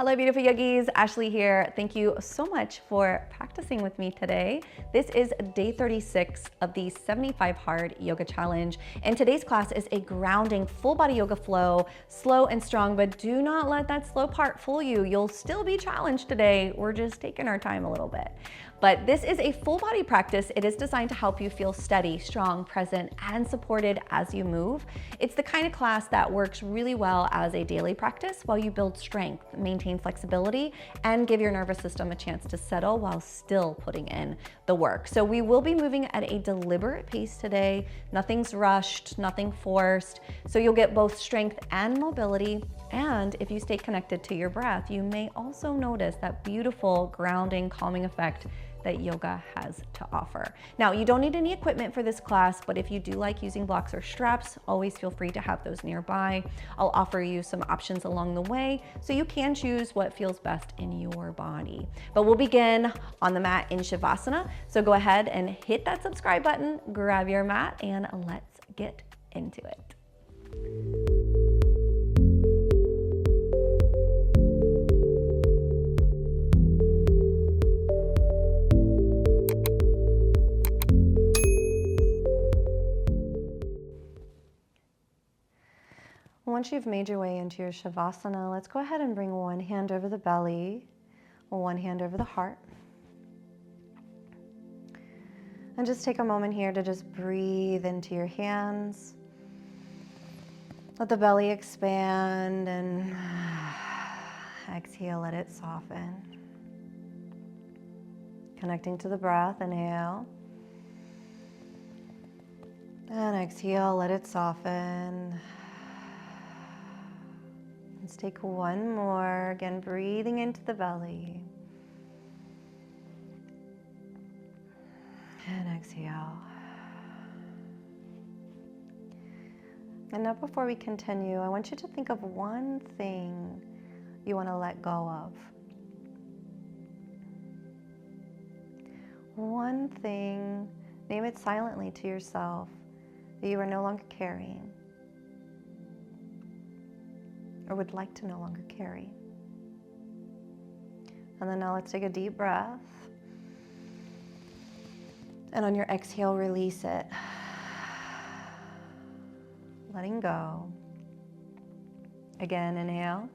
Hello, beautiful yogis. Ashley here. Thank you so much for practicing with me today. This is day 36 of the 75 Hard Yoga Challenge. And today's class is a grounding full body yoga flow, slow and strong, but do not let that slow part fool you. You'll still be challenged today. We're just taking our time a little bit. But this is a full body practice. It is designed to help you feel steady, strong, present, and supported as you move. It's the kind of class that works really well as a daily practice while you build strength, maintain flexibility, and give your nervous system a chance to settle while still putting in the work. So we will be moving at a deliberate pace today. Nothing's rushed, nothing forced. So you'll get both strength and mobility. And if you stay connected to your breath, you may also notice that beautiful grounding, calming effect that yoga has to offer. Now, you don't need any equipment for this class, but if you do like using blocks or straps, always feel free to have those nearby. I'll offer you some options along the way, so you can choose what feels best in your body. But we'll begin on the mat in shavasana. So go ahead and hit that subscribe button, grab your mat, and let's get into it. Once you've made your way into your shavasana, let's go ahead and bring one hand over the belly, one hand over the heart. And just take a moment here to just breathe into your hands. Let the belly expand and exhale, let it soften. Connecting to the breath, inhale. And exhale, let it soften. Let's take one more, again, breathing into the belly. And exhale. And now before we continue, I want you to think of one thing you want to let go of. One thing, name it silently to yourself, that you are no longer carrying, or would like to no longer carry. And then now let's take a deep breath. And on your exhale, release it. Letting go. Again, inhale.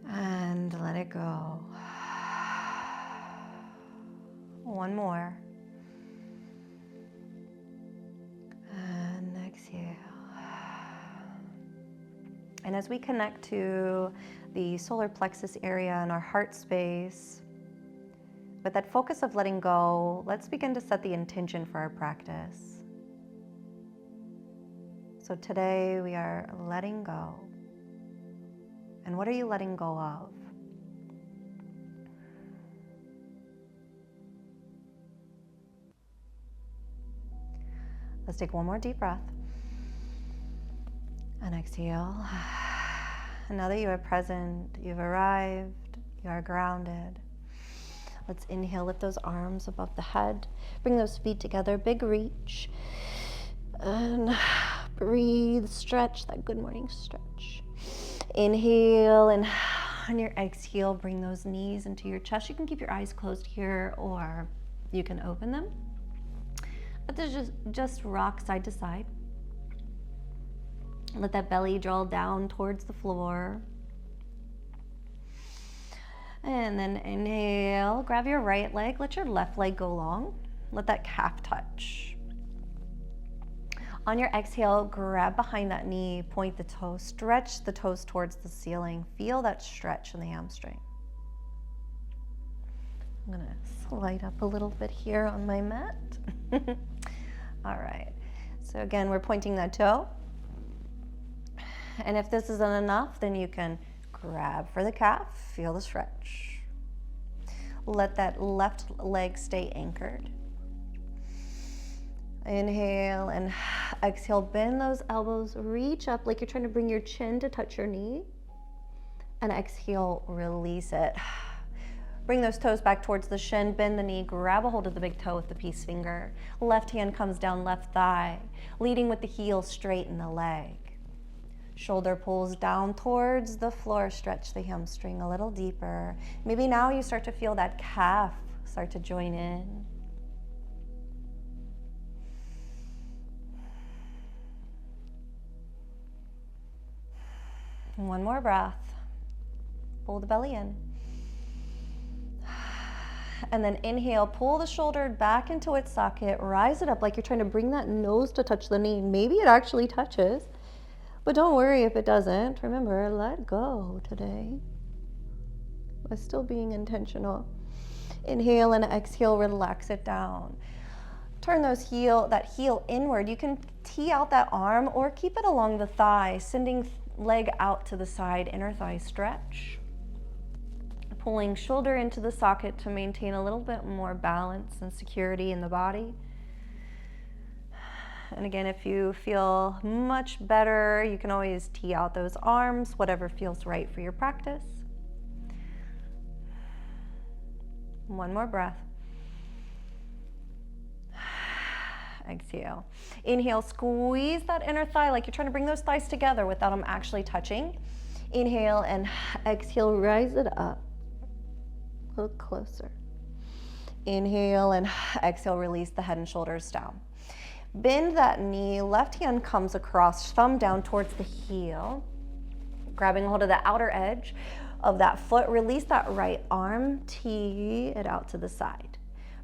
And let it go. One more. And exhale. And as we connect to the solar plexus area in our heart space, with that focus of letting go, let's begin to set the intention for our practice. So today we are letting go. And what are you letting go of? Let's take one more deep breath. And exhale. And now that you are present, you've arrived, you are grounded. Let's inhale, lift those arms above the head. Bring those feet together, big reach. And breathe, stretch, that good morning stretch. Inhale, and on your exhale, bring those knees into your chest. You can keep your eyes closed here, or you can open them. But there's just rock side to side. Let that belly draw down towards the floor. And then inhale, grab your right leg, let your left leg go long. Let that calf touch. On your exhale, grab behind that knee, point the toes, stretch the toes towards the ceiling. Feel that stretch in the hamstring. I'm gonna slide up a little bit here on my mat. All right, so again, we're pointing that toe. And if this isn't enough, then you can grab for the calf, feel the stretch. Let that left leg stay anchored. Inhale and exhale, bend those elbows, reach up like you're trying to bring your chin to touch your knee. And exhale, release it. Bring those toes back towards the shin, bend the knee, grab a hold of the big toe with the peace finger. Left hand comes down left thigh, leading with the heel, straighten the leg. Shoulder pulls down towards the floor. Stretch the hamstring a little deeper. Maybe now you start to feel that calf start to join in. One more breath. Pull the belly in. And then inhale, pull the shoulder back into its socket, rise it up like you're trying to bring that nose to touch the knee. Maybe it actually touches, but don't worry if it doesn't. Remember, let go today by still being intentional. Inhale and exhale, relax it down. Turn that heel inward. You can tee out that arm or keep it along the thigh, sending leg out to the side, inner thigh stretch. Pulling shoulder into the socket to maintain a little bit more balance and security in the body. And again, if you feel much better, you can always tee out those arms, whatever feels right for your practice. One more breath. Exhale. Inhale, squeeze that inner thigh like you're trying to bring those thighs together without them actually touching. Inhale and exhale, rise it up. A little closer. Inhale and exhale, release the head and shoulders down. Bend that knee, left hand comes across, thumb down towards the heel. Grabbing hold of the outer edge of that foot, release that right arm, tee it out to the side.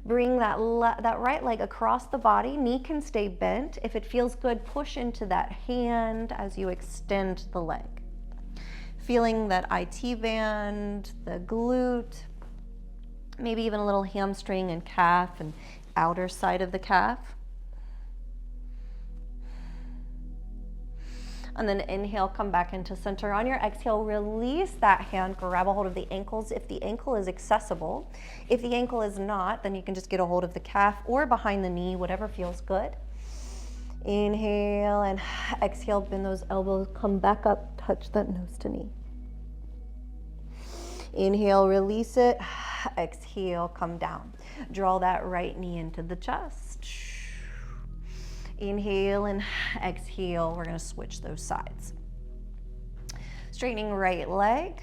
Bring that right leg across the body, knee can stay bent. If it feels good, push into that hand as you extend the leg. Feeling that IT band, the glute, maybe even a little hamstring and calf and outer side of the calf. And then inhale, come back into center. On your exhale, release that hand, grab a hold of the ankles if the ankle is accessible. If the ankle is not, then you can just get a hold of the calf or behind the knee, whatever feels good. Inhale and exhale, bend those elbows, come back up, touch that nose to knee. Inhale, release it. Exhale, come down. Draw that right knee into the chest. Inhale and exhale. We're going to switch those sides. Straightening right leg.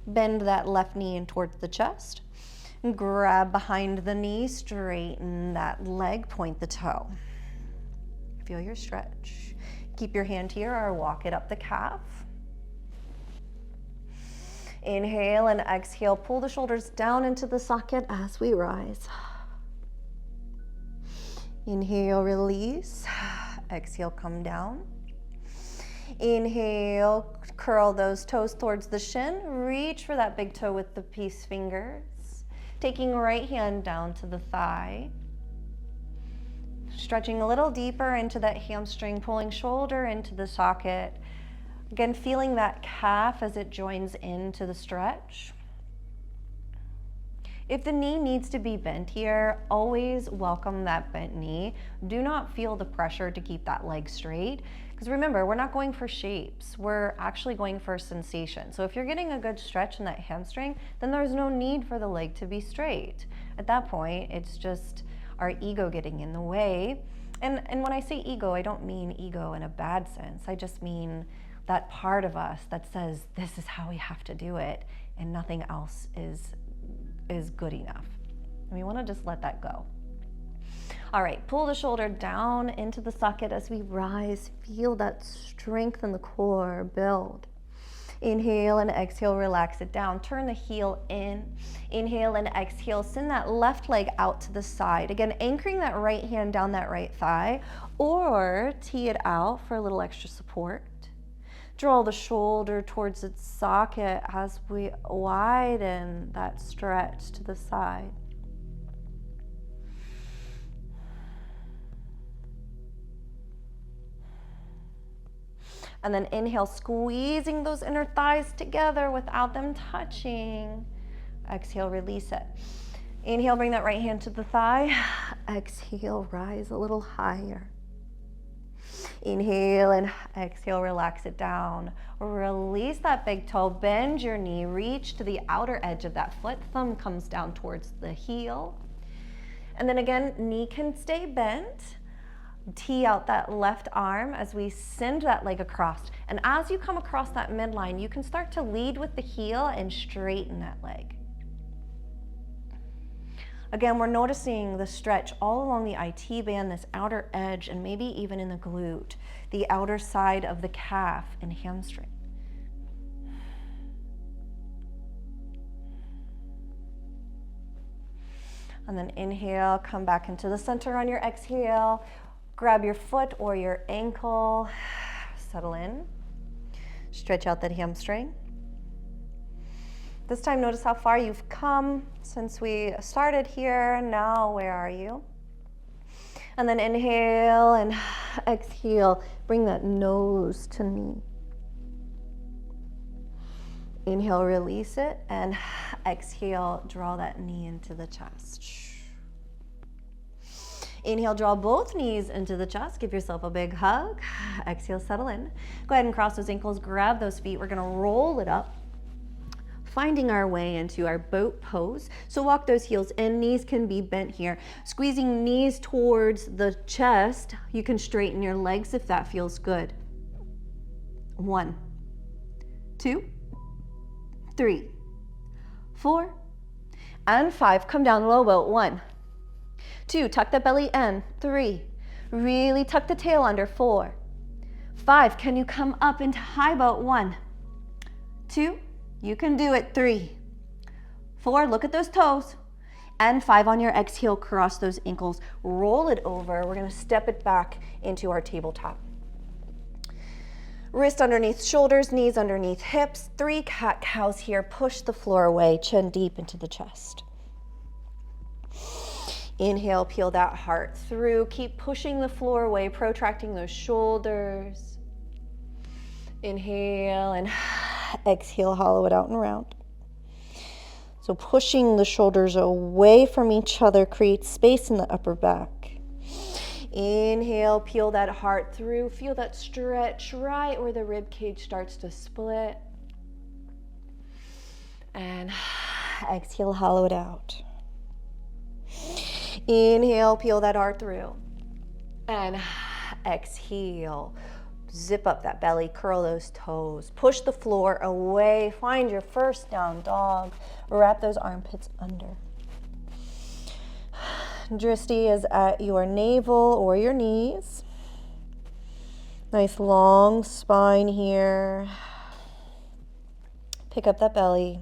Bend that left knee in towards the chest. Grab behind the knee. Straighten that leg. Point the toe. Feel your stretch. Keep your hand here or walk it up the calf. Inhale and exhale, pull the shoulders down into the socket as we rise. Inhale, release. Exhale, come down. Inhale, curl those toes towards the shin. Reach for that big toe with the peace fingers. Taking right hand down to the thigh. Stretching a little deeper into that hamstring, pulling shoulder into the socket. Again, feeling that calf as it joins into the stretch. If the knee needs to be bent here, always welcome that bent knee. Do not feel the pressure to keep that leg straight. Because remember, we're not going for shapes. We're actually going for sensation. So if you're getting a good stretch in that hamstring, then there's no need for the leg to be straight. At that point, it's just our ego getting in the way. And when I say ego, I don't mean ego in a bad sense. I just mean that part of us that says this is how we have to do it and nothing else is good enough. And we want to just let that go. All right, pull the shoulder down into the socket as we rise. Feel that strength in the core build. Inhale and exhale, relax it down. Turn the heel in. Inhale and exhale, send that left leg out to the side. Again, anchoring that right hand down that right thigh, or tee it out for a little extra support. Draw the shoulder towards its socket as we widen that stretch to the side. And then inhale, squeezing those inner thighs together without them touching. Exhale, release it. Inhale, bring that right hand to the thigh. Exhale, rise a little higher. Inhale and exhale, relax it down. Release that big toe, bend your knee, reach to the outer edge of that foot. Thumb comes down towards the heel. And then again, knee can stay bent. Tee out that left arm as we send that leg across. And as you come across that midline, you can start to lead with the heel and straighten that leg. Again, we're noticing the stretch all along the IT band, this outer edge, and maybe even in the glute, the outer side of the calf and hamstring. And then inhale, come back into the center on your exhale. Grab your foot or your ankle, settle in. Stretch out that hamstring. This time, notice how far you've come since we started here. Now, where are you? And then inhale and exhale. Bring that nose to knee. Inhale, release it, and exhale, draw that knee into the chest. Inhale, draw both knees into the chest. Give yourself a big hug. Exhale, settle in. Go ahead and cross those ankles, grab those feet. We're gonna roll it up, finding our way into our boat pose. So walk those heels in, knees can be bent here. Squeezing knees towards the chest. You can straighten your legs if that feels good. 1, 2, 3, 4, and 5. Come down low boat. 1, 2, tuck the belly in. 3, really tuck the tail under. 4, 5, can you come up into high boat? 1, 2, you can do it. 3, 4, look at those toes. And 5, on your exhale, cross those ankles, roll it over. We're gonna step it back into our tabletop. Wrist underneath shoulders, knees underneath hips. 3 cat-cows here. Push the floor away, chin deep into the chest. Inhale, peel that heart through. Keep pushing the floor away, protracting those shoulders. Inhale and exhale, hollow it out and round. So pushing the shoulders away from each other creates space in the upper back. Inhale, peel that heart through. Feel that stretch right where the rib cage starts to split. And exhale, hollow it out. Inhale, peel that heart through. And exhale, zip up that belly, curl those toes. Push the floor away. Find your first down dog. Wrap those armpits under. Drishti is at your navel or your knees. Nice long spine here. Pick up that belly.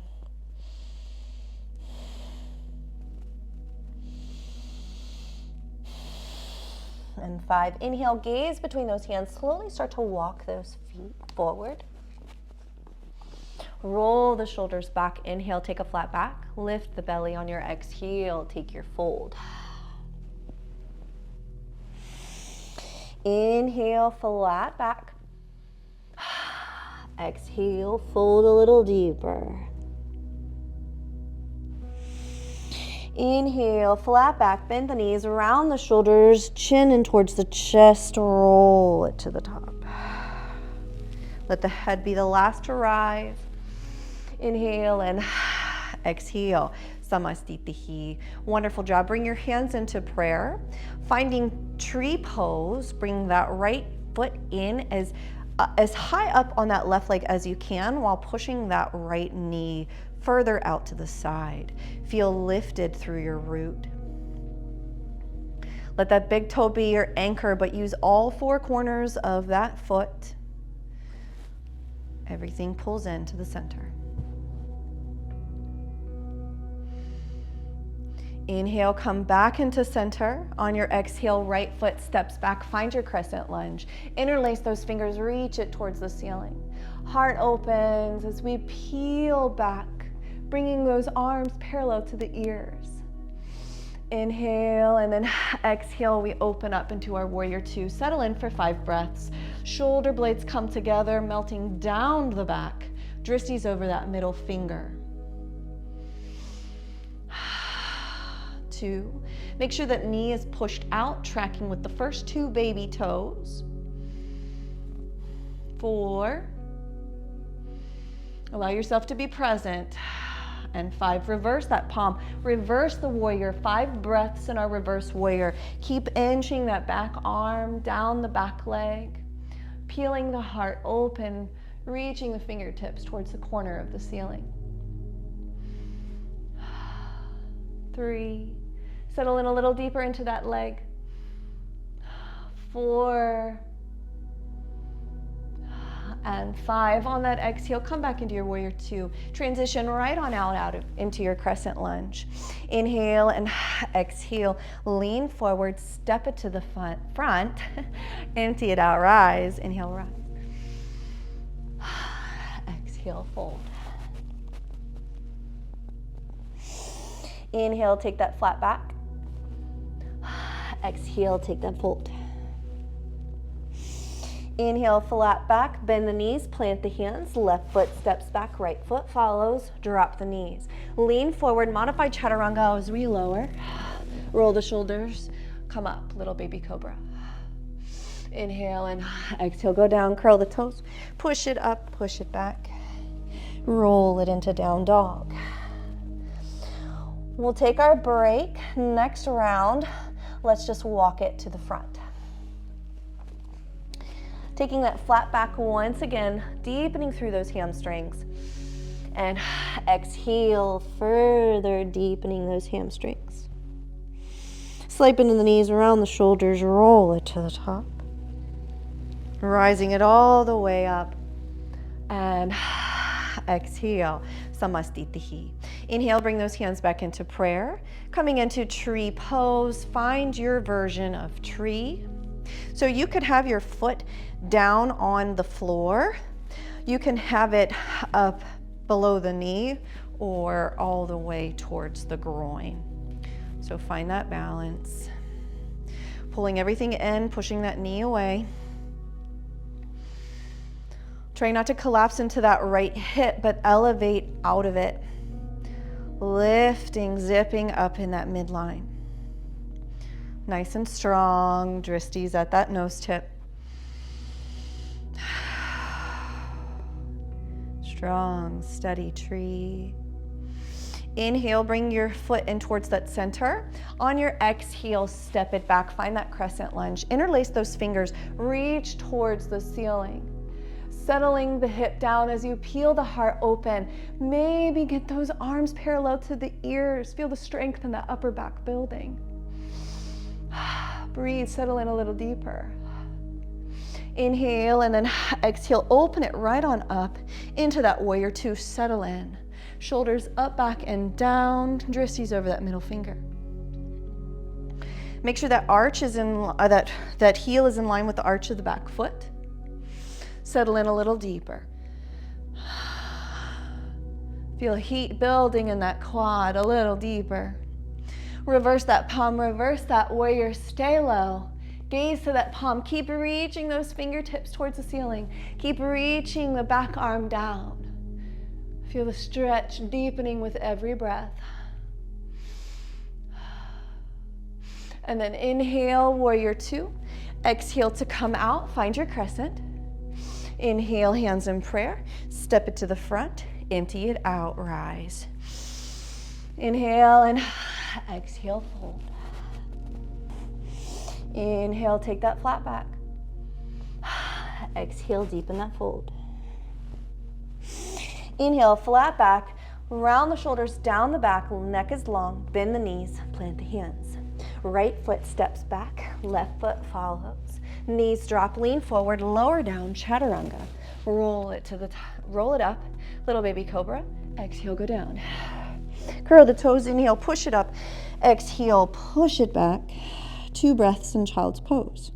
And 5, inhale, gaze between those hands. Slowly start to walk those feet forward. Roll the shoulders back. Inhale, take a flat back. Lift the belly on your exhale. Take your fold. Inhale, flat back. Exhale, fold a little deeper. Inhale, flat back, bend the knees, round the shoulders, chin in towards the chest, roll it to the top. Let the head be the last to rise. Inhale and exhale. Samastitihi. Wonderful job. Bring your hands into prayer. Finding tree pose, bring that right foot in as high up on that left leg as you can while pushing that right knee further out to the side. Feel lifted through your root. Let that big toe be your anchor, but use all 4 corners of that foot. Everything pulls into the center. Inhale, come back into center. On your exhale, right foot steps back. Find your crescent lunge. Interlace those fingers, reach it towards the ceiling. Heart opens as we peel back, bringing those arms parallel to the ears. Inhale, and then exhale, we open up into our warrior 2. Settle in for 5 breaths. Shoulder blades come together, melting down the back. Drishti's over that middle finger. 2. Make sure that knee is pushed out, tracking with the first 2 baby toes. 4. Allow yourself to be present. and 5. Reverse that palm. Reverse the warrior. 5 breaths in our reverse warrior. Keep inching that back arm down the back leg. Peeling the heart open, reaching the fingertips towards the corner of the ceiling. 3. Settle in a little deeper into that leg. 4. And 5. On that exhale, come back into your warrior 2. Transition right on out into your crescent lunge. Inhale and exhale. Lean forward, step it to the front. Empty it out, rise. Inhale, rise. Exhale, fold. Inhale, take that flat back. Exhale, take that fold. Inhale, flat back, bend the knees, plant the hands, left foot steps back, right foot follows, drop the knees. Lean forward, modified chaturanga as we lower. Roll the shoulders, come up, little baby cobra. Inhale and exhale, go down, curl the toes, push it up, push it back. Roll it into down dog. We'll take our break. Next round, let's just walk it to the front. Taking that flat back once again, deepening through those hamstrings. And exhale, further deepening those hamstrings. Slip into the knees, around the shoulders, roll it to the top. Rising it all the way up. And exhale, samastitihi. Inhale, bring those hands back into prayer. Coming into tree pose, find your version of tree. So you could have your foot down on the floor. You can have it up below the knee or all the way towards the groin. So find that balance. Pulling everything in, pushing that knee away. Try not to collapse into that right hip, but elevate out of it. Lifting, zipping up in that midline. Nice and strong, dristies at that nose tip. Strong, steady tree. Inhale, bring your foot in towards that center. On your exhale, step it back, find that crescent lunge. Interlace those fingers, reach towards the ceiling. Settling the hip down as you peel the heart open. Maybe get those arms parallel to the ears. Feel the strength in the upper back building. Breathe, settle in a little deeper. Inhale and then exhale, open it right on up into that warrior 2, settle in. Shoulders up, back, and down, dristies over that middle finger. Make sure that arch is that heel is in line with the arch of the back foot. Settle in a little deeper. Feel heat building in that quad, a little deeper. Reverse that palm, reverse that warrior, stay low. Gaze to that palm, keep reaching those fingertips towards the ceiling. Keep reaching the back arm down. Feel the stretch deepening with every breath. And then inhale, warrior 2. Exhale to come out, find your crescent. Inhale, hands in prayer. Step it to the front, empty it out, rise. Inhale and exhale, fold. Inhale, take that flat back. Exhale, deepen that fold. Inhale, flat back, round the shoulders, down the back, neck is long, bend the knees, plant the hands. Right foot steps back, left foot follows. Knees drop, lean forward, lower down, chaturanga. Roll it to the roll it up, little baby cobra. Exhale, go down. Curl the toes, inhale, push it up. Exhale, push it back. 2 breaths in child's pose.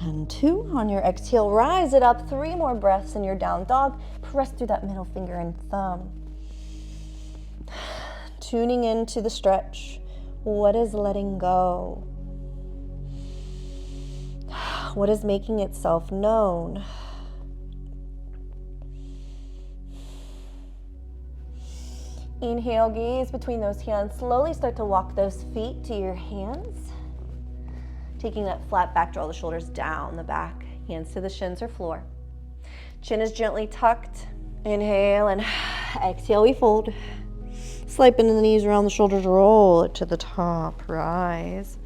And 2. On your exhale, rise it up. 3 more breaths in your down dog. Press through that middle finger and thumb. Tuning into the stretch. What is letting go? What is making itself known? Inhale, gaze between those hands. Slowly start to walk those feet to your hands. Taking that flat back, draw the shoulders down the back. Hands to the shins or floor. Chin is gently tucked. Inhale and exhale, we fold. Slide into the knees around the shoulders, roll it to the top, rise.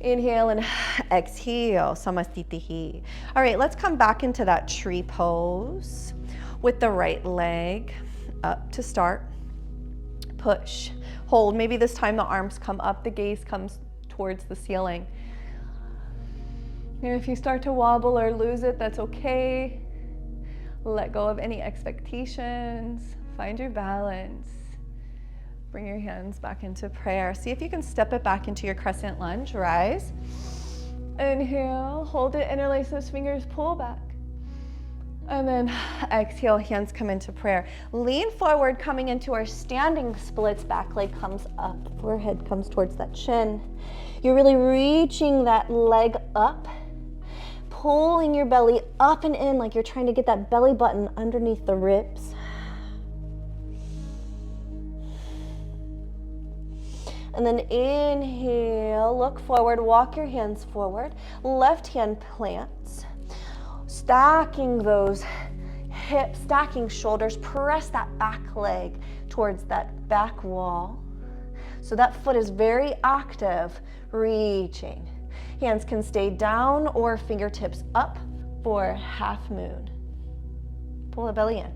Inhale and exhale, Samastitihi. All right, let's come back into that tree pose with the right leg up to start. Push, hold. Maybe this time the arms come up, the gaze comes towards the ceiling. And if you start to wobble or lose it, that's okay. Let go of any expectations. Find your balance. Bring your hands back into prayer. See if you can step it back into your crescent lunge. Rise. Inhale, hold it, interlace those fingers, pull back. And then exhale, hands come into prayer. Lean forward, coming into our standing splits. Back leg comes up, forehead comes towards that chin. You're really reaching that leg up, pulling your belly up and in like you're trying to get that belly button underneath the ribs. And then inhale, look forward, walk your hands forward. Left hand plants. Stacking those hips, stacking shoulders. Press that back leg towards that back wall. So that foot is very active, reaching. Hands can stay down or fingertips up for half moon. Pull the belly in.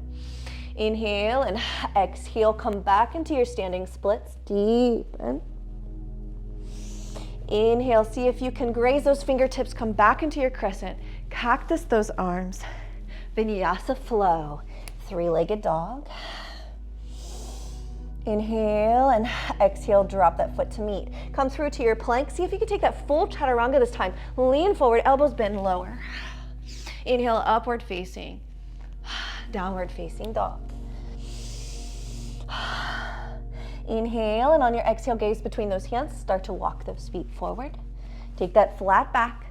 Inhale and exhale, come back into your standing splits, deepen. Inhale, see if you can graze those fingertips, come back into your crescent. Cactus those arms. Vinyasa flow, three-legged dog. Inhale and exhale, drop that foot to meet. Come through to your plank. See if you can take that full chaturanga this time. Lean forward, elbows bend lower. Inhale, upward facing. Downward facing dog. Inhale, and on your exhale, gaze between those hands. Start to walk those feet forward. Take that flat back.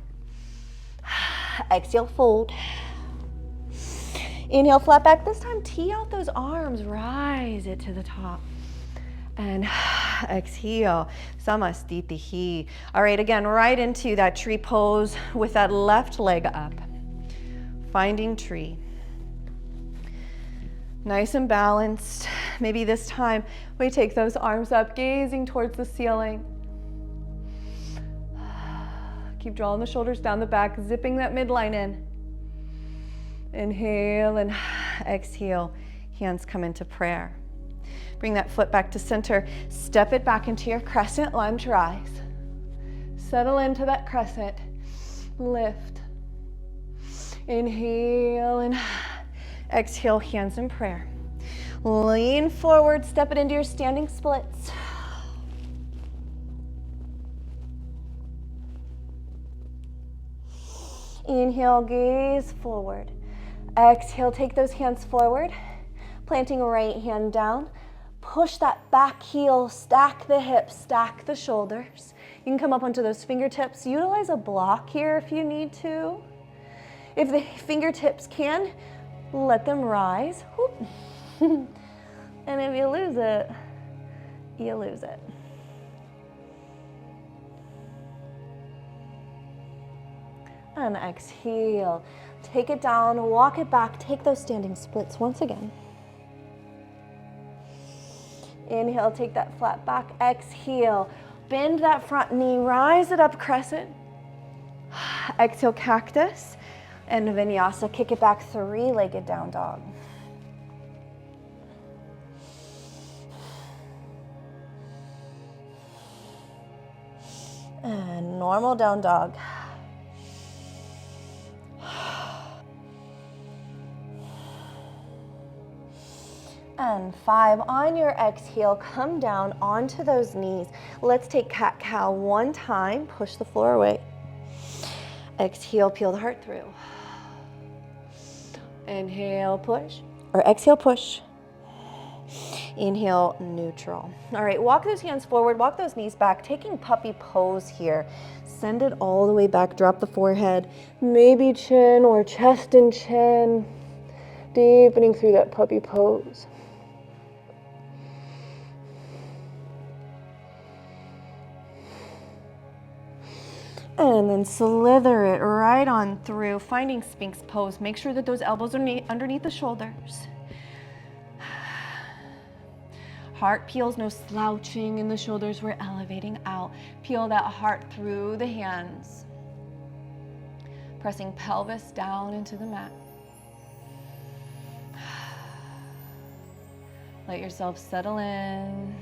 Exhale, fold. Inhale, flat back. This time, tee out those arms. Rise it to the top. And exhale, Samastitihi. All right, again, right into that tree pose with that left leg up. Finding tree. Nice and balanced. Maybe this time we take those arms up, gazing towards the ceiling. Keep drawing the shoulders down the back, zipping that midline in. Inhale and exhale. Hands come into prayer. Bring that foot back to center. Step it back into your crescent lunge, rise. Settle into that crescent. Lift. Inhale and exhale, hands in prayer. Lean forward, step it into your standing splits. Inhale, gaze forward. Exhale, take those hands forward, planting right hand down. Push that back heel, stack the hips, stack the shoulders. You can come up onto those fingertips. Utilize a block here if you need to. If the fingertips can, let them rise. And if you lose it, you lose it. And exhale. Take it down, walk it back, take those standing splits once again. Inhale, take that flat back. Exhale, bend that front knee, rise it up, crescent. Exhale, cactus. And vinyasa, kick it back, three-legged down dog. And normal down dog. And 5, on your exhale, come down onto those knees. Let's take cat-cow one time, push the floor away. Exhale, peel the heart through. Inhale, push, or exhale, push. Inhale, neutral. All right, walk those hands forward, walk those knees back, taking puppy pose here. Send it all the way back, drop the forehead, maybe chin or chest and chin, deepening through that puppy pose. And then slither it right on through, finding Sphinx pose. Make sure that those elbows are underneath the shoulders. Heart peels, no slouching in the shoulders. We're elevating out. Peel that heart through the hands. Pressing pelvis down into the mat. Let yourself settle in.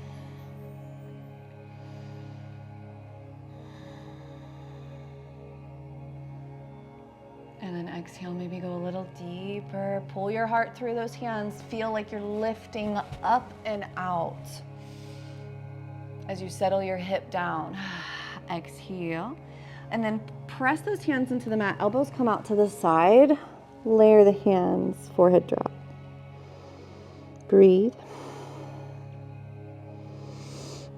And then exhale, maybe go a little deeper. Pull your heart through those hands. Feel like you're lifting up and out. As you settle your hip down, exhale. And then press those hands into the mat. Elbows come out to the side. Layer the hands, forehead drop. Breathe.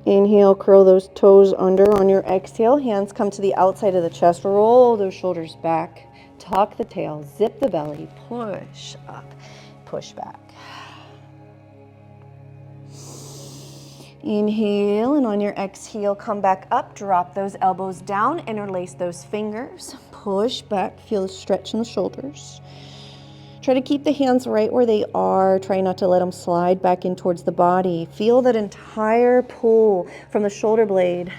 Inhale, curl those toes under. On your exhale, hands come to the outside of the chest. Roll those shoulders back. Tuck the tail, zip the belly, push up, push back. Inhale, and on your exhale, come back up, drop those elbows down, interlace those fingers, push back, feel the stretch in the shoulders. Try to keep the hands right where they are. Try not to let them slide back in towards the body. Feel that entire pull from the shoulder blade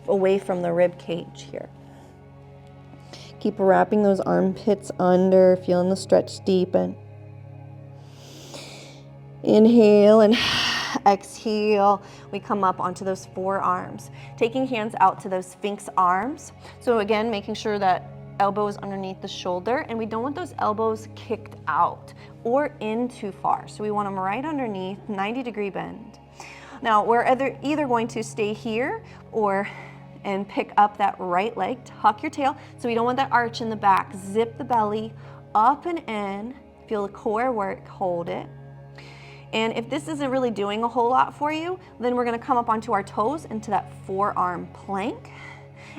away from the rib cage here. Keep wrapping those armpits under, feeling the stretch deepen. Inhale and exhale. We come up onto those forearms. Taking hands out to those Sphinx arms. So again, making sure that elbow is underneath the shoulder, and we don't want those elbows kicked out or in too far. So we want them right underneath, 90-degree bend. Now we're either going to stay here and pick up that right leg, tuck your tail, so we don't want that arch in the back. Zip the belly up and in, feel the core work, hold it. And if this isn't really doing a whole lot for you, then we're gonna come up onto our toes into that forearm plank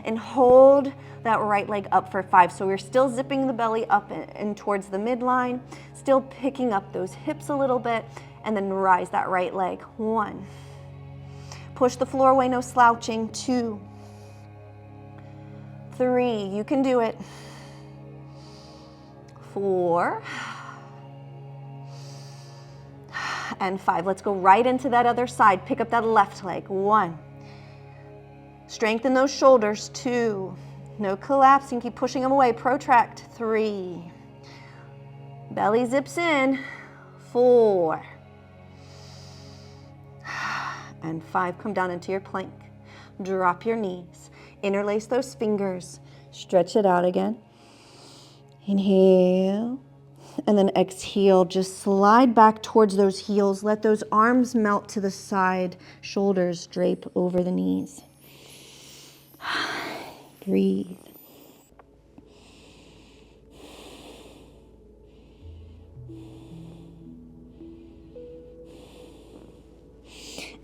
and hold that right leg up for 5. So we're still zipping the belly up and towards the midline, still picking up those hips a little bit, and then rise that right leg. 1. Push the floor away, no slouching. 2. 3, you can do it. 4. And 5. Let's go right into that other side. Pick up that left leg. 1. Strengthen those shoulders. 2. No collapsing. Keep pushing them away. Protract. 3. Belly zips in. 4. And 5. Come down into your plank. Drop your knees. Interlace those fingers. Stretch it out again. Inhale. And then exhale. Just slide back towards those heels. Let those arms melt to the side. Shoulders drape over the knees. Breathe.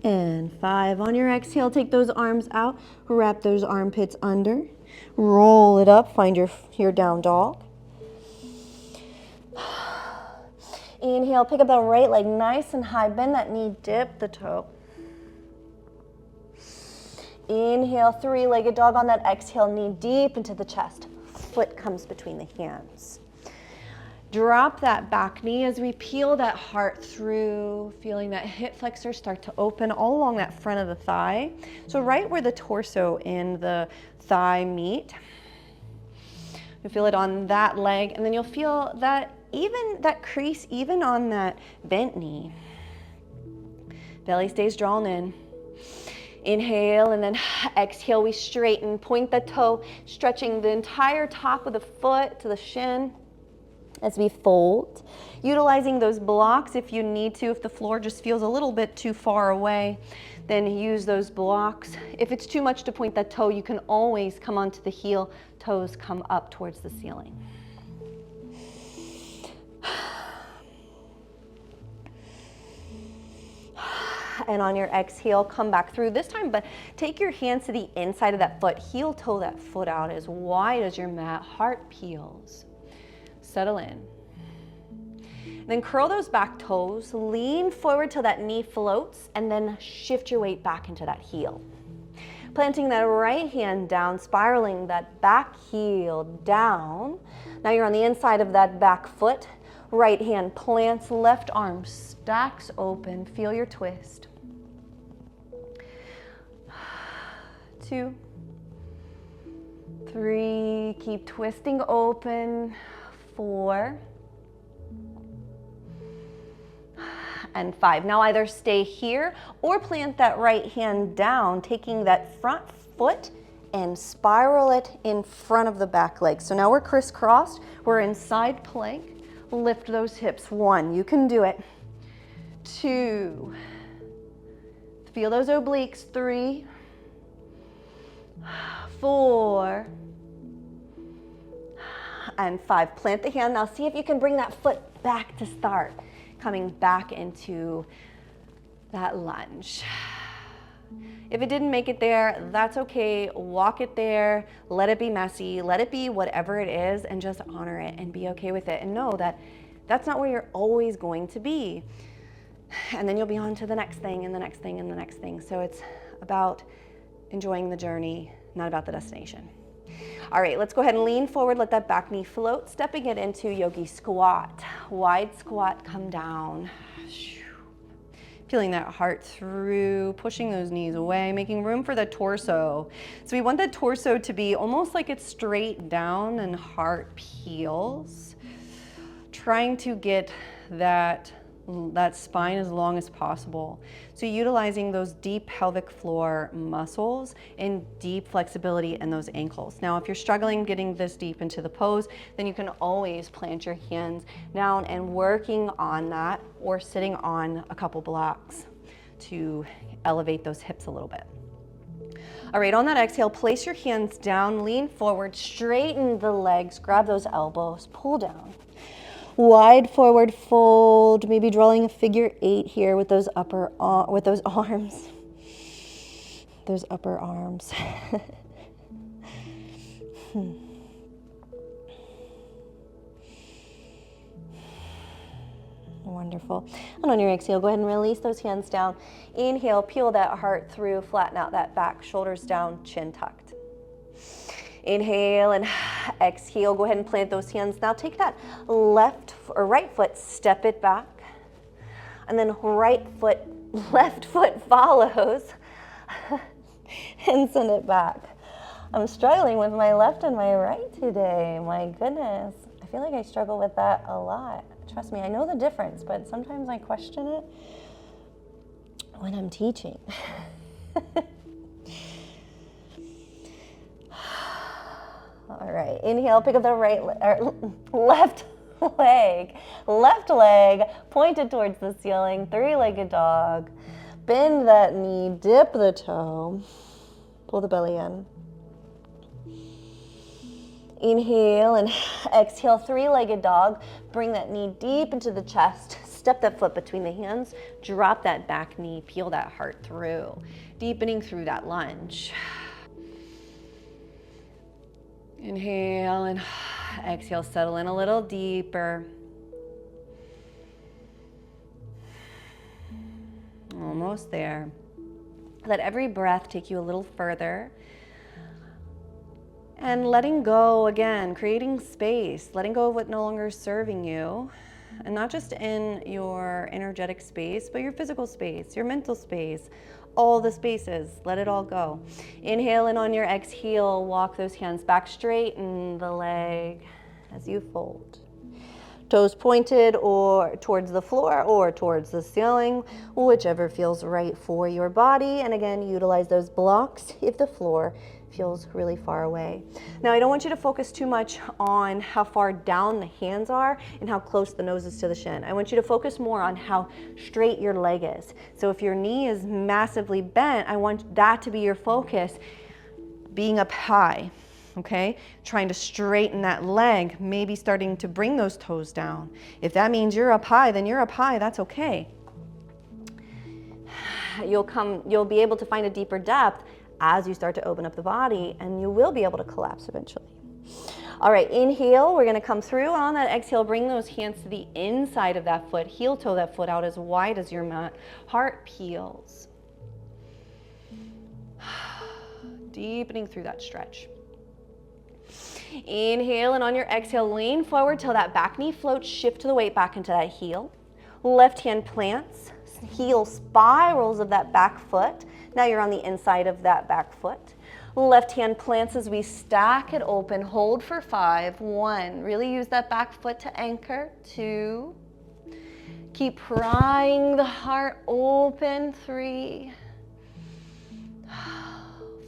And 5. On your exhale, take those arms out. Wrap those armpits under. Roll it up. Find your down dog. Inhale, pick up that right leg nice and high. Bend that knee, dip the toe. Inhale, 3-legged dog. On that exhale, knee deep into the chest. Foot comes between the hands. Drop that back knee as we peel that heart through, feeling that hip flexor start to open all along that front of the thigh. So right where the torso and the thigh meet. You feel it on that leg, and then you'll feel that crease even on that bent knee. Belly stays drawn in. Inhale, and then exhale, we straighten. Point the toe, stretching the entire top of the foot to the shin as we fold. Utilizing those blocks if you need to. If the floor just feels a little bit too far away, then use those blocks. If it's too much to point that toe, you can always come onto the heel. Toes come up towards the ceiling. And on your exhale, come back through this time, but take your hands to the inside of that foot. Heel toe that foot out as wide as your mat. Heart peels. Settle in. Then curl those back toes, lean forward till that knee floats, and then shift your weight back into that heel. Planting that right hand down, spiraling that back heel down. Now you're on the inside of that back foot. Right hand plants, left arm stacks open. Feel your twist. 2, 3, keep twisting open. 4, and 5. Now either stay here or plant that right hand down, taking that front foot and spiral it in front of the back leg. So now we're crisscrossed, we're in side plank. Lift those hips. 1, you can do it. 2, feel those obliques. 3, 4, and 5. Plant the hand. Now see if you can bring that foot back to start. Coming back into that lunge. If it didn't make it there, that's okay. Walk it there, let it be messy, let it be whatever it is, and just honor it and be okay with it. And know that that's not where you're always going to be. And then you'll be on to the next thing and the next thing and the next thing. So it's about enjoying the journey, not about the destination. All right, let's go ahead and lean forward, let that back knee float, stepping it into yogi squat. Wide squat, come down. Feeling that heart through, pushing those knees away, making room for the torso. So we want the torso to be almost like it's straight down and heart peels. Trying to get that spine as long as possible. So utilizing those deep pelvic floor muscles and deep flexibility in those ankles. Now, if you're struggling getting this deep into the pose, then you can always plant your hands down and working on that, or sitting on a couple blocks to elevate those hips a little bit. All right, on that exhale, place your hands down, lean forward, straighten the legs, grab those elbows, pull down. Wide forward fold, maybe drawing a figure 8 here with those arms. Those upper arms. Wonderful. And on your exhale, go ahead and release those hands down. Inhale, peel that heart through, flatten out that back, shoulders down, chin tucked. Inhale and exhale, go ahead and plant those hands. Now take that left or right foot, step it back. And then left foot follows and send it back. I'm struggling with my left and my right today. My goodness. I feel like I struggle with that a lot. Trust me, I know the difference, but sometimes I question it when I'm teaching. All right, inhale, pick up the left leg pointed towards the ceiling, 3-legged dog. Bend that knee, dip the toe, pull the belly in. Inhale and exhale, 3-legged dog. Bring that knee deep into the chest, step that foot between the hands, drop that back knee, peel that heart through, deepening through that lunge. Inhale and exhale, settle in a little deeper. Almost there. Let every breath take you a little further. And letting go again, creating space, letting go of what no longer is serving you. And not just in your energetic space, but your physical space, your mental space, all the spaces, let it all go. Inhale, and on your exhale, walk those hands back, straighten the leg as you fold. Toes pointed or towards the floor or towards the ceiling, whichever feels right for your body. And again, utilize those blocks if the floor feels really far away. Now, I don't want you to focus too much on how far down the hands are and how close the nose is to the shin. I want you to focus more on how straight your leg is. So if your knee is massively bent, I want that to be your focus, being up high, okay? Trying to straighten that leg, maybe starting to bring those toes down. If that means you're up high, then you're up high, that's okay. You'll be able to find a deeper depth as you start to open up the body, and you will be able to collapse eventually. All right, inhale, we're gonna come through. On that exhale, bring those hands to the inside of that foot, heel toe that foot out as wide as your mat. Heart peels. Deepening through that stretch. Inhale, and on your exhale, lean forward till that back knee floats. Shift the weight back into that heel. Left hand plants, heel spirals of that back foot. Now you're on the inside of that back foot. Left hand plants as we stack it open. Hold for 5. 1. Really use that back foot to anchor. 2. Keep prying the heart open. 3.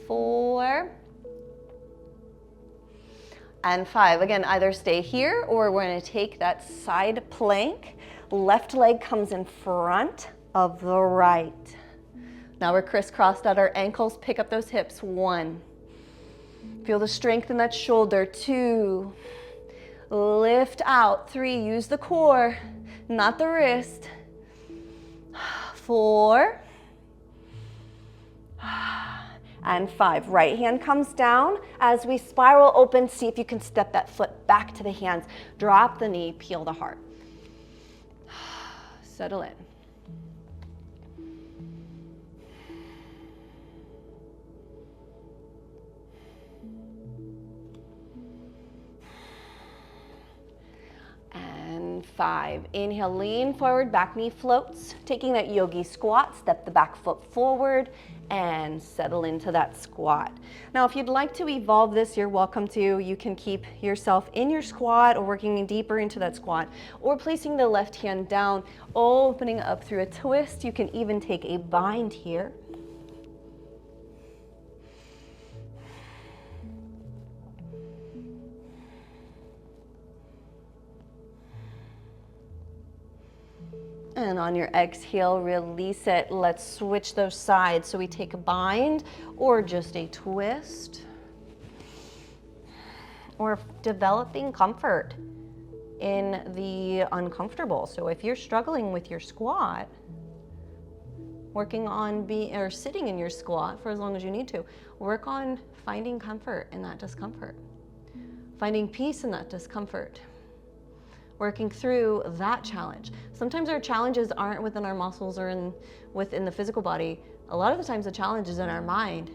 4. And 5. Again, either stay here or we're going to take that side plank. Left leg comes in front of the right. Now we're crisscrossed at our ankles. Pick up those hips. 1. Feel the strength in that shoulder. 2. Lift out. 3. Use the core, not the wrist. 4. And 5. Right hand comes down. As we spiral open, see if you can step that foot back to the hands. Drop the knee, peel the heart. Settle in. And 5. Inhale, lean forward, back knee floats. Taking that yogi squat, step the back foot forward and settle into that squat. Now, if you'd like to evolve this, you're welcome to. You can keep yourself in your squat or working deeper into that squat, or placing the left hand down, opening up through a twist. You can even take a bind here. And on your exhale, release it. Let's switch those sides. So we take a bind or just a twist. Or developing comfort in the uncomfortable. So if you're struggling with your squat, working on sitting in your squat for as long as you need to, work on finding comfort in that discomfort. Finding peace in that discomfort. Working through that challenge. Sometimes our challenges aren't within our muscles or within the physical body. A lot of the times the challenge is in our mind.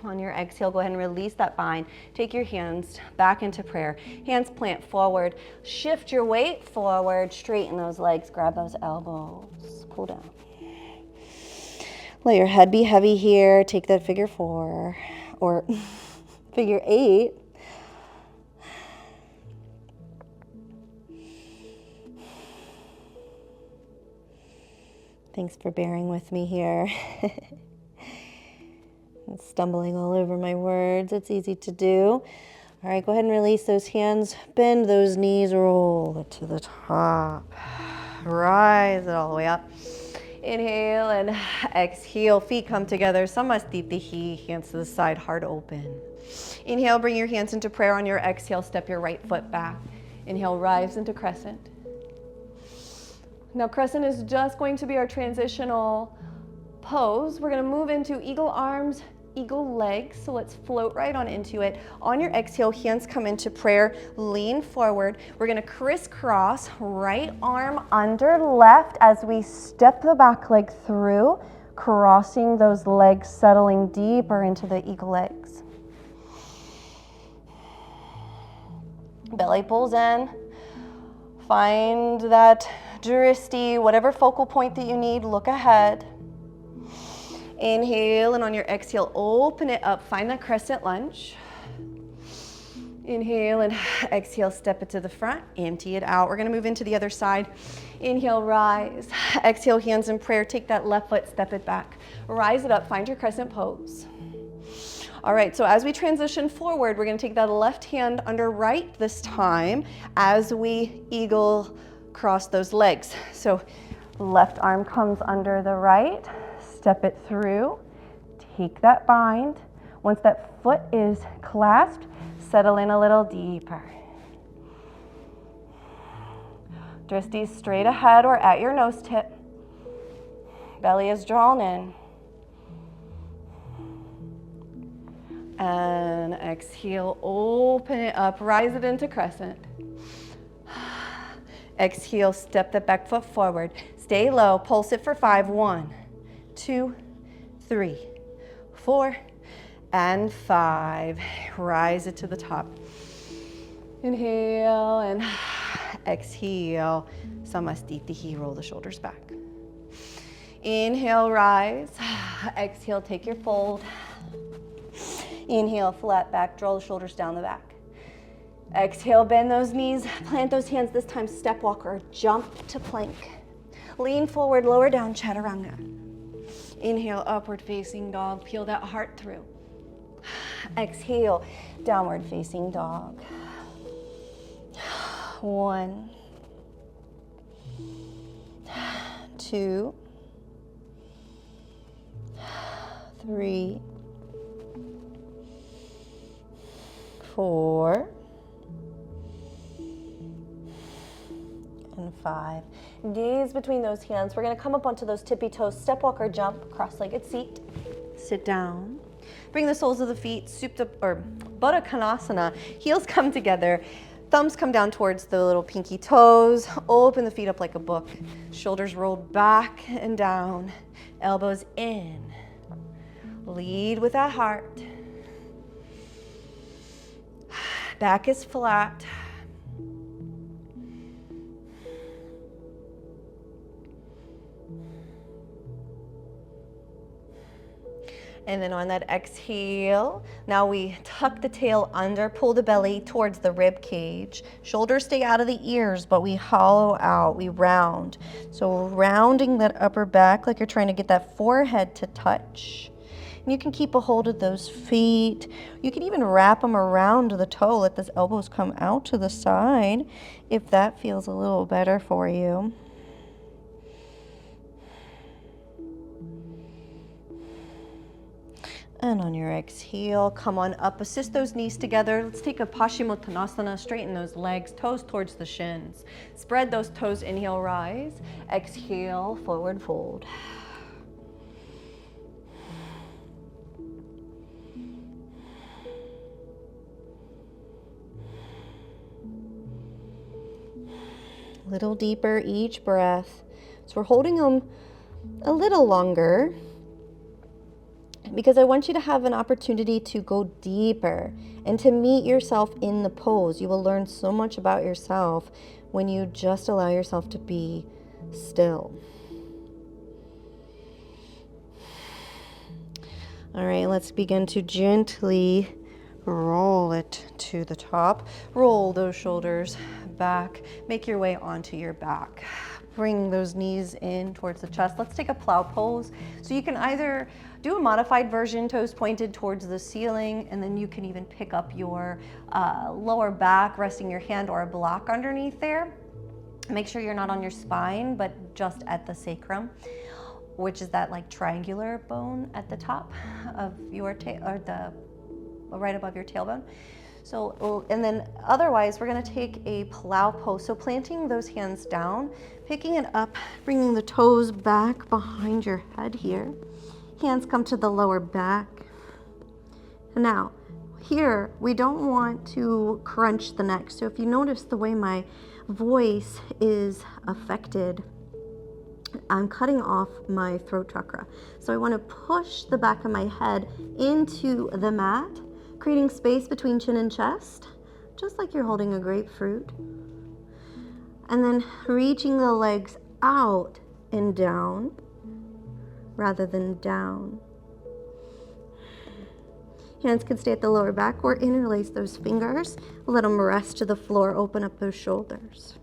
On your exhale, go ahead and release that bind. Take your hands back into prayer. Hands plant forward. Shift your weight forward. Straighten those legs. Grab those elbows. Pull down. Let your head be heavy here. Take that figure 4 or figure 8. Thanks for bearing with me here. I'm stumbling all over my words. It's easy to do. All right, go ahead and release those hands. Bend those knees. Roll it to the top. Rise it all the way up. Inhale and exhale. Feet come together. Samastitihi. Hands to the side. Heart open. Inhale. Bring your hands into prayer. On your exhale, step your right foot back. Inhale. Rise into crescent. Now, crescent is just going to be our transitional pose. We're going to move into eagle arms, eagle legs. So let's float right on into it. On your exhale, hands come into prayer. Lean forward. We're going to crisscross, right arm under left as we step the back leg through, crossing those legs, settling deeper into the eagle legs. Belly pulls in. Find that dristi, whatever focal point that you need, look ahead. Inhale, and on your exhale, open it up. Find that crescent lunge. Inhale and exhale, step it to the front, empty it out. We're gonna move into the other side. Inhale, rise. Exhale, hands in prayer. Take that left foot, step it back. Rise it up, find your crescent pose. All right, so as we transition forward, we're gonna take that left hand under right this time as we eagle cross those legs. So left arm comes under the right, step it through, take that bind. Once that foot is clasped, settle in a little deeper. Dristi straight ahead or at your nose tip. Belly is drawn in. And exhale, open it up, rise it into crescent. Exhale, step the back foot forward. Stay low, pulse it for 5. 1, 2, 3. 4 and 5. Rise it to the top. Inhale and exhale. Samastitihi, roll the shoulders back. Inhale, rise. Exhale, take your fold. Inhale, flat back, draw the shoulders down the back. Exhale, bend those knees, plant those hands, this time step walk or jump to plank. Lean forward, lower down, chaturanga. Inhale, upward facing dog, peel that heart through. Exhale, downward facing dog. 1, 2, 3, 4, and 5. Gaze between those hands. We're going to come up onto those tippy toes, step, walk, or jump, cross-legged seat. Sit down. Bring the soles of the feet, souped up, or Baddha Konasana. Heels come together. Thumbs come down towards the little pinky toes. Open the feet up like a book. Shoulders rolled back and down. Elbows in. Lead with that heart. Back is flat. And then on that exhale, now we tuck the tail under, pull the belly towards the rib cage. Shoulders stay out of the ears, but we hollow out, we round. So rounding that upper back like you're trying to get that forehead to touch. And you can keep a hold of those feet. You can even wrap them around the toe, let those elbows come out to the side if that feels a little better for you. And on your exhale, come on up, assist those knees together. Let's take a Paschimottanasana, straighten those legs, toes towards the shins. Spread those toes, inhale, rise. Exhale, forward fold. A little deeper each breath. So we're holding them a little longer, because I want you to have an opportunity to go deeper and to meet yourself in the pose. You will learn so much about yourself when you just allow yourself to be still. All right, let's begin to gently roll it to the top. Roll those shoulders back. Make your way onto your back. Bring those knees in towards the chest. Let's take a plow pose. So you can either do a modified version, toes pointed towards the ceiling, and then you can even pick up your lower back, resting your hand or a block underneath there. Make sure you're not on your spine, but just at the sacrum, which is that like triangular bone at the top of your tail, or the right above your tailbone. So, and then otherwise, we're gonna take a plow pose. So planting those hands down, picking it up, bringing the toes back behind your head here. Hands come to the lower back. Now, here, we don't want to crunch the neck. So if you notice the way my voice is affected, I'm cutting off my throat chakra. So I want to push the back of my head into the mat, creating space between chin and chest, just like you're holding a grapefruit. And then reaching the legs out and down rather than down. Hands can stay at the lower back or interlace those fingers. Let them rest to the floor. Open up those shoulders.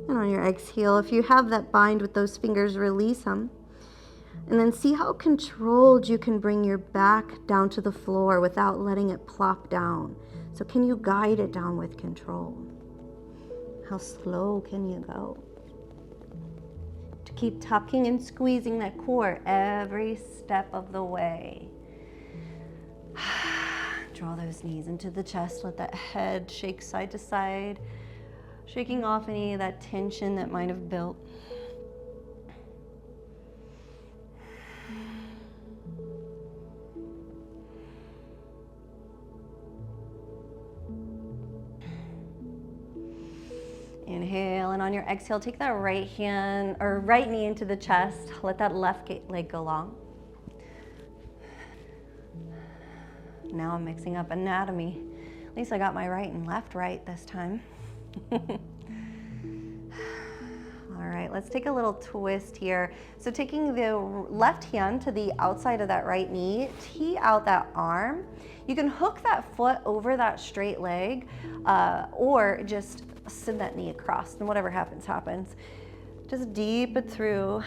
And on your exhale, if you have that bind with those fingers, release them. And then see how controlled you can bring your back down to the floor without letting it plop down. So can you guide it down with control? How slow can you go? To keep tucking and squeezing that core every step of the way. Draw those knees into the chest. Let that head shake side to side, shaking off any of that tension that might have built. Inhale, and on your exhale, take that right hand or right knee into the chest. Let that left leg go long. Now I'm mixing up anatomy. At least I got my right and left right this time. All right, let's take a little twist here. So taking the left hand to the outside of that right knee, tee out that arm. You can hook that foot over that straight leg, or just send that knee across, and whatever happens, happens. Just deepen through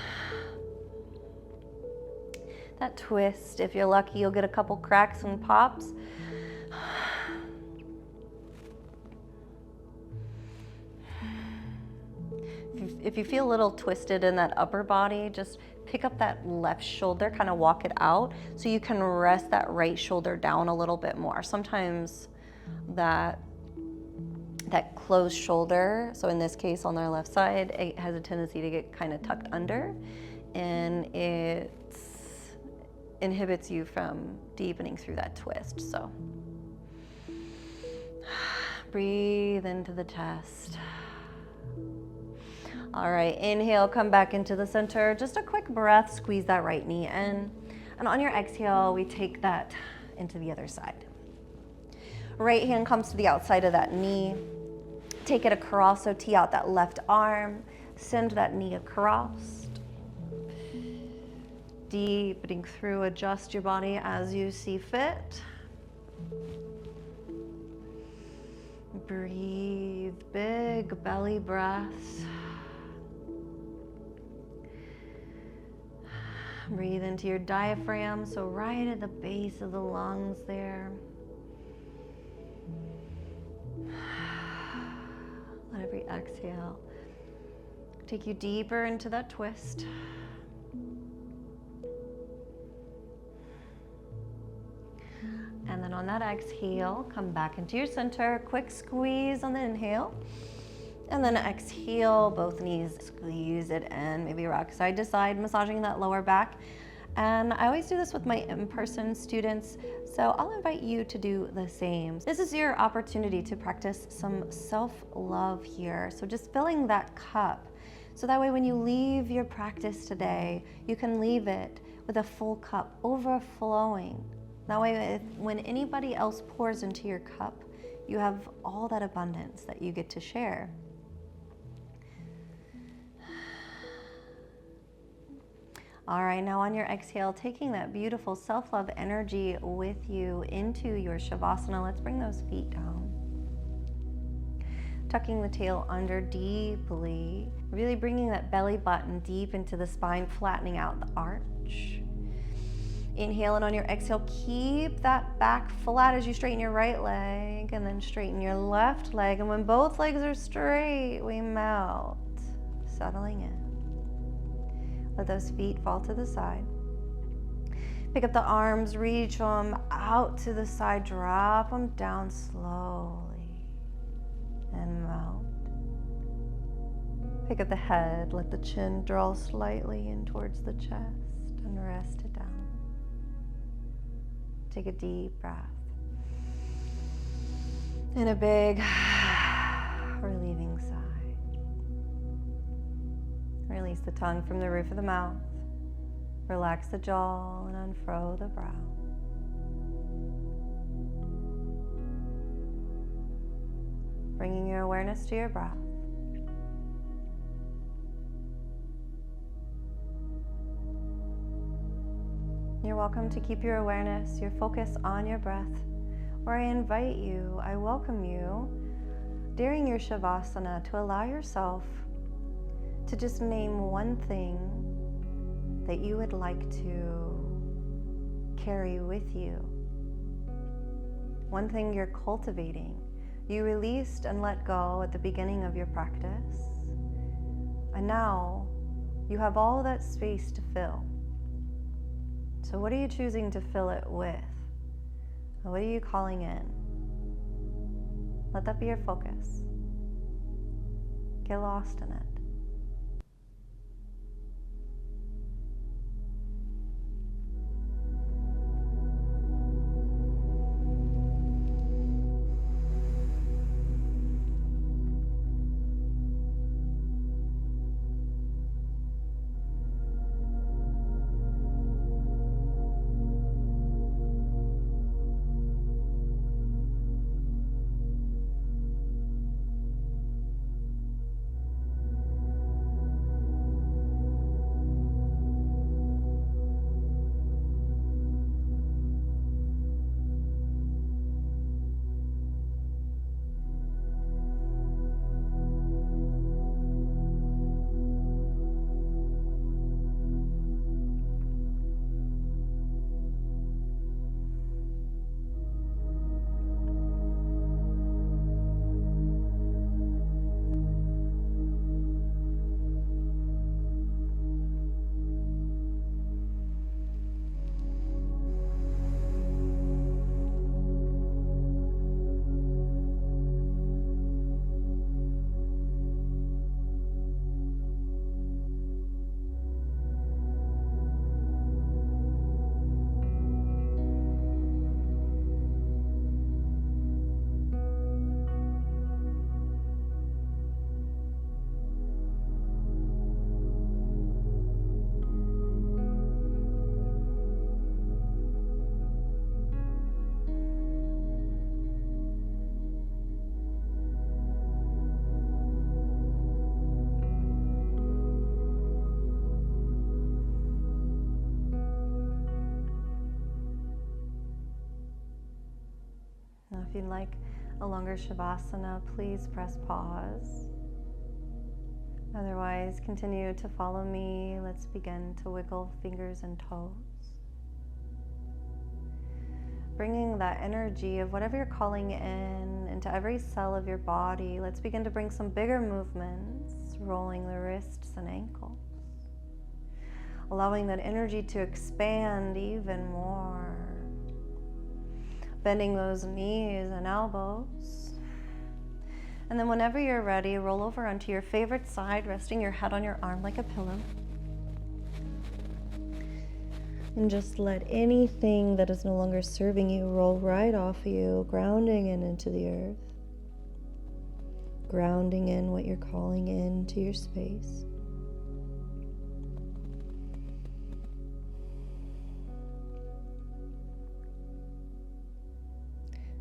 that twist. If you're lucky, you'll get a couple cracks and pops. If you feel a little twisted in that upper body, just pick up that left shoulder, kind of walk it out so you can rest that right shoulder down a little bit more. Sometimes that closed shoulder, so in this case on their left side, it has a tendency to get kind of tucked under, and it inhibits you from deepening through that twist. So breathe into the chest. All right, inhale, come back into the center. Just a quick breath, squeeze that right knee in. And on your exhale, we take that into the other side. Right hand comes to the outside of that knee. Take it across, so tee out that left arm. Send that knee across. Deepening through, adjust your body as you see fit. Breathe, big belly breaths. Breathe into your diaphragm, so right at the base of the lungs there. Let every exhale take you deeper into that twist. And then on that exhale, come back into your center. Quick squeeze on the inhale. And then exhale, both knees, squeeze it in, maybe rock side to side, massaging that lower back. And I always do this with my in-person students, so I'll invite you to do the same. This is your opportunity to practice some self-love here. So just filling that cup, so that way when you leave your practice today, you can leave it with a full cup, overflowing. That way, when anybody else pours into your cup, you have all that abundance that you get to share. All right, now on your exhale, taking that beautiful self-love energy with you into your shavasana. Let's bring those feet down. Tucking the tail under deeply, really bringing that belly button deep into the spine, flattening out the arch. Inhale, and on your exhale, keep that back flat as you straighten your right leg, and then straighten your left leg. And when both legs are straight, we melt, settling in. Let those feet fall to the side. Pick up the arms, reach them out to the side, drop them down slowly, and melt. Pick up the head, let the chin draw slightly in towards the chest, and rest it down. Take a deep breath. And a big relieving sigh. Release the tongue from the roof of the mouth. Relax the jaw and unfurl the brow. Bringing your awareness to your breath. You're welcome to keep your awareness, your focus on your breath, or I invite you, I welcome you during your shavasana to allow yourself to just name one thing that you would like to carry with you. One thing you're cultivating. You released and let go at the beginning of your practice, and now you have all that space to fill. So what are you choosing to fill it with? What are you calling in? Let that be your focus. Get lost in it. If you'd like a longer shavasana, please press pause. Otherwise, continue to follow me. Let's begin to wiggle fingers and toes. Bringing that energy of whatever you're calling in into every cell of your body. Let's begin to bring some bigger movements, rolling the wrists and ankles. Allowing that energy to expand even more. Bending those knees and elbows. And then whenever you're ready, roll over onto your favorite side, resting your head on your arm like a pillow. And just let anything that is no longer serving you roll right off of you, grounding in into the earth. Grounding in what you're calling into your space.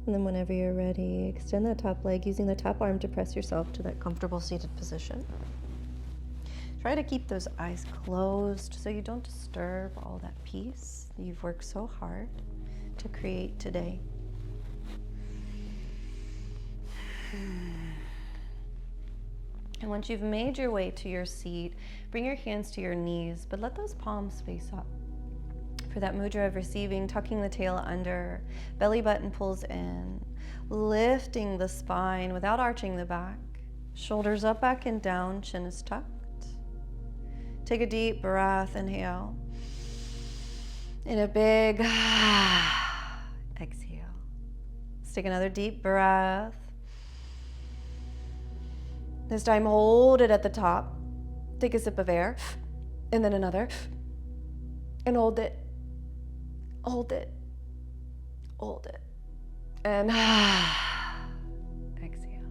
And then whenever you're ready, extend that top leg using the top arm to press yourself to that comfortable seated position. Try to keep those eyes closed so you don't disturb all that peace that you've worked so hard to create today. And once you've made your way to your seat, bring your hands to your knees, but let those palms face up. For that mudra of receiving, tucking the tail under, belly button pulls in, lifting the spine without arching the back, shoulders up, back, and down, chin is tucked. Take a deep breath, inhale. In a big exhale. Let's take another deep breath. This time hold it at the top. Take a sip of air, and then another, and hold it. Hold it, hold it, and exhale.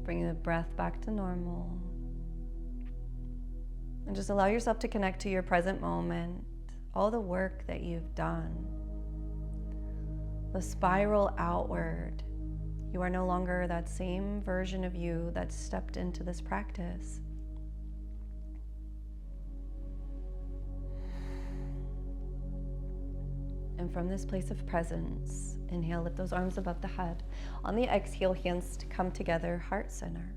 Bring the breath back to normal. And just allow yourself to connect to your present moment, all the work that you've done. The spiral outward. You are no longer that same version of you that stepped into this practice. And from this place of presence, inhale, lift those arms above the head. On the exhale, hands to come together, heart center.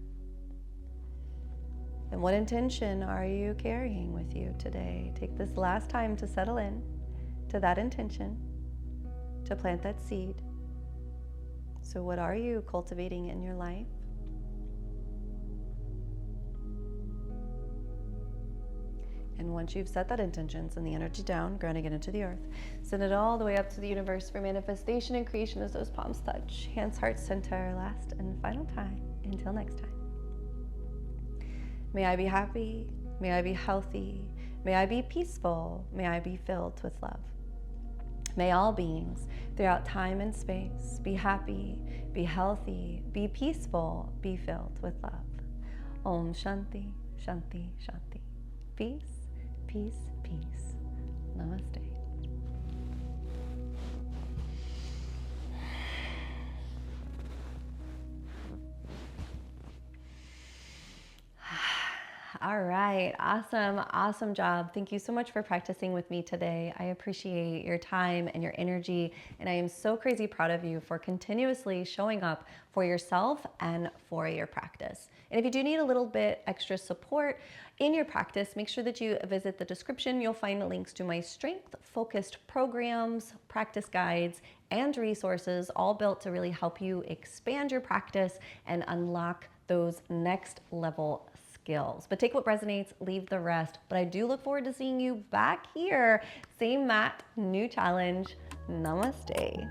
And what intention are you carrying with you today? Take this last time to settle in to that intention, to plant that seed. So what are you cultivating in your life? And once you've set that intention, send the energy down, grounding it into the earth. Send it all the way up to the universe for manifestation and creation as those palms touch. Hands, heart, center, last and final time. Until next time. May I be happy. May I be healthy. May I be peaceful. May I be filled with love. May all beings throughout time and space be happy, be healthy, be peaceful, be filled with love. Om Shanti, Shanti, Shanti. Peace. Peace, peace. Namaste. All right, awesome job. Thank you so much for practicing with me today. I appreciate your time and your energy, and I am so crazy proud of you for continuously showing up for yourself and for your practice. And if you do need a little bit extra support in your practice, make sure that you visit the description. You'll find links to my strength-focused programs, practice guides, and resources, all built to really help you expand your practice and unlock those next level skills. But take what resonates, leave the rest. But I do look forward to seeing you back here. Same mat, new challenge. Namaste.